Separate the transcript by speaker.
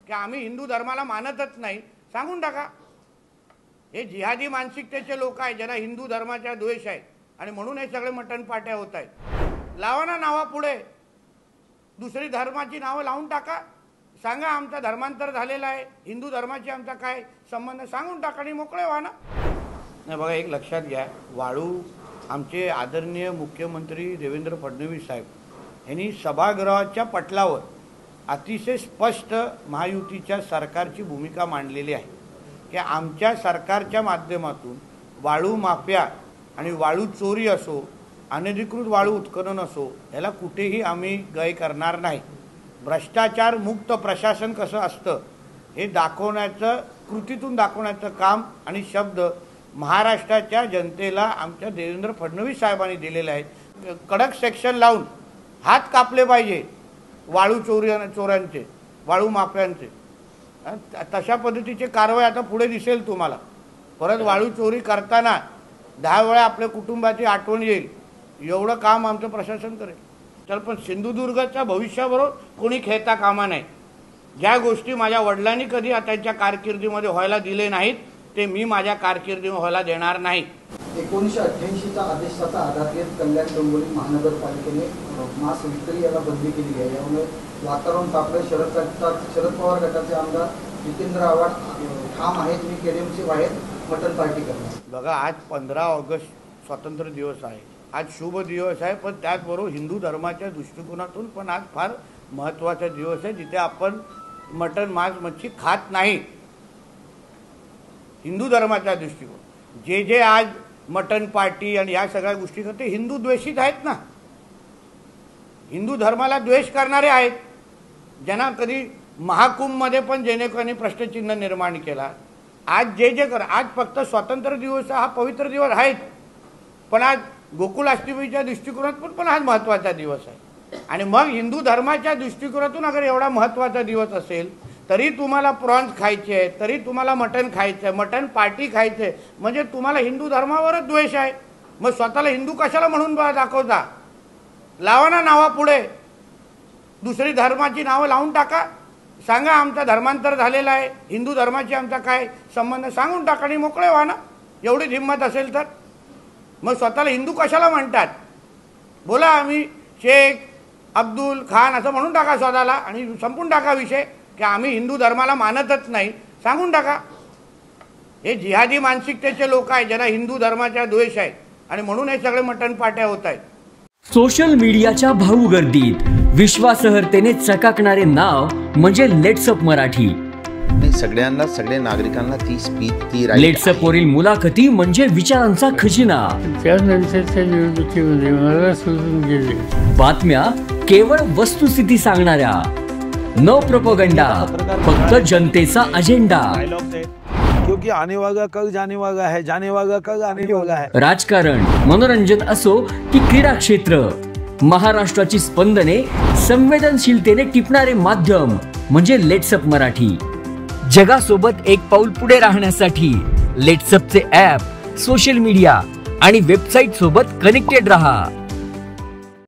Speaker 1: की आम्ही हिंदू धर्माला मानतच नाही, सांगून टाका। हे जिहादी मानसिकतेचे लोक आहेत, ज्यांना हिंदू धर्माचा द्वेष आहे आणि म्हणून हे सगळे मटण पाट्या होत आहेत। लावा ना नावापुढे दुसरी धर्माची नावं लावून टाका, सांगा आमचा धर्मांतर झालेला आहे, हिंदू धर्माची आमचा काय संबंध, सांगून टाका आणि मोकळे व्हा ना। नाही बघा, एक लक्षात घ्या, वाळू आमचे आदरणीय मुख्यमंत्री देवेंद्र फडणवीस साहेब यांनी सभागृहाच्या पटलावर अतिशय स्पष्ट महायुतीच्या सरकारची भूमिका मांडलेली आहे की आमच्या सरकारच्या माध्यमातून वाळू माफिया आणि वाळू चोरी असो, अनधिकृत वाळू उत्खनन असो, याला कुठेही आम्ही गय करणार नाही। भ्रष्टाचार मुक्त प्रशासन कसं असतं हे दाखवण्याचं, कृतीतून दाखवण्याचं काम आणि शब्द महाराष्ट्राच्या जनतेला आमच्या देवेंद्र फडणवीस साहेबांनी दिलेले आहेत। कडक सेक्शन लावून हात कापले पाहिजे वाळू चोऱ्यांचे, वाळू माफियांचे। तशा पद्धतीचे कारवाई आता पुढे दिसेल तुम्हाला। परत वाळू चोरी करताना 10 वेळा आपल्या कुटुंबाची आठवण येईल, एवढं काम आमचं प्रशासन करेल। तर पण सिंधुदुर्गच्या भविष्याबरोबर कोणी खेळता कामा नाही। ज्या गोष्टी माझ्या वडिलांनी कधी त्यांच्या कारकिर्दीमध्ये व्हायला दिले नाहीत ते मी माझ्या कारकिर्दीमध्ये व्हायला देणार नाही।
Speaker 2: 1988चा आदेशाचा आधार घेत कल्याण डोंबिवली महानगरपालिकेने मांस विक्री याला बंदी केली आहे। यामुळे वातावरण तापले। शरद पवार गटाचे आमदार जितेंद्र आव्हाड ठाम आहेत, मी केडीएमचे बाहेर मटन पार्टी करणार।
Speaker 1: बघा, आज 15 ऑगस्ट स्वातंत्र्य दिवस आहे, आज शुभ दिवस आहे, पण त्याचबरोबर हिंदू धर्माच्या दृष्टिकोनातून पण आज फार महत्त्वाचा दिवस आहे, जिथे आपण मटन, मांस, मच्छी खात नाही। हिंदू धर्माच्या दृष्टिकोन जे आज मटन पार्टी आणि या सगळ्या गोष्टी करते हिंदू द्वेषित आहेत ना, हिंदू धर्माला द्वेष करणारे आहेत, ज्यांना कधी महाकुंभमध्ये पण जेणेकरून प्रश्नचिन्ह निर्माण केला। आज जे कर, आज फक्त स्वातंत्र्य दिवस हा पवित्र दिवस आहे, पण आज गोकुलाष्टमीच्या दृष्टिकोनातून पण आज महत्त्वाचा दिवस आहे। आणि मग हिंदू धर्माच्या दृष्टिकोनातून अगर एवढा महत्त्वाचा दिवस असेल तरी तुम्हाला प्रॉन्स खायचे आहे, तरी तुम्हाला मटण खायचं आहे, मटण पार्टी खायचं आहे, म्हणजे तुम्हाला हिंदू धर्मावरच द्वेष आहे। मग स्वतःला हिंदू कशाला म्हणून दाखवता? लावा ना नावापुढे दुसरी धर्माची नावं लावून टाका, सांगा आमचा धर्मांतर झालेला आहे, हिंदू धर्माची आमचा काय संबंध, सांगून टाका आणि मोकळे व्हा ना। एवढीच हिंमत असेल तर मग स्वतःला हिंदू कशाला म्हणतात? बोला आम्ही शेख अब्दुल खान असं म्हणून टाका स्वतःला आणि संपून टाका विषय की आम्ही हिंदू धर्माला मानतच नाही, सांगून टाका। हे जिहादी मानसिकतेचे लोक आहेत, ज्यांना हिंदू धर्माचा द्वेष आहे आणि म्हणून हे सगळे मटण पाट्या होत आहेत।
Speaker 3: सोशल मीडियाच्या भाऊ गर्दीत विश्वासार्हतेने चकाकणारे नाव म्हणजे लेट्सअप मराठी।
Speaker 4: सगळ्यांना, सगळ्या नागरिकांना ती स्पीच, ती
Speaker 3: लेट्सअप वरील मुलाखती म्हणजे विचारांचा खजिना।
Speaker 5: त्यानंतरच्या निवडणुकीमध्ये मला सोडून गेले।
Speaker 3: बातम्या केवळ वस्तुस्थिती सांगणाऱ्या, न प्रोपगंडा, फक्त जनतेचा अजेंडा।
Speaker 6: क्योंकि आने वाला कल जाने वाला है, जाने वाला कल आने वाला है।
Speaker 3: राजकारण, मनोरंजन असो की क्रीडा क्षेत्र, महाराष्ट्राची स्पंदने संवेदनशीलतेने टिपणारे माध्यम म्हणजे लेट्सअप मराठी। जगासोबत एक पाऊल पुढे राहण्यासाठी लेट्सअपचे ॲप, सोशल मीडिया आणि वेबसाईट सोबत कनेक्टेड रहा।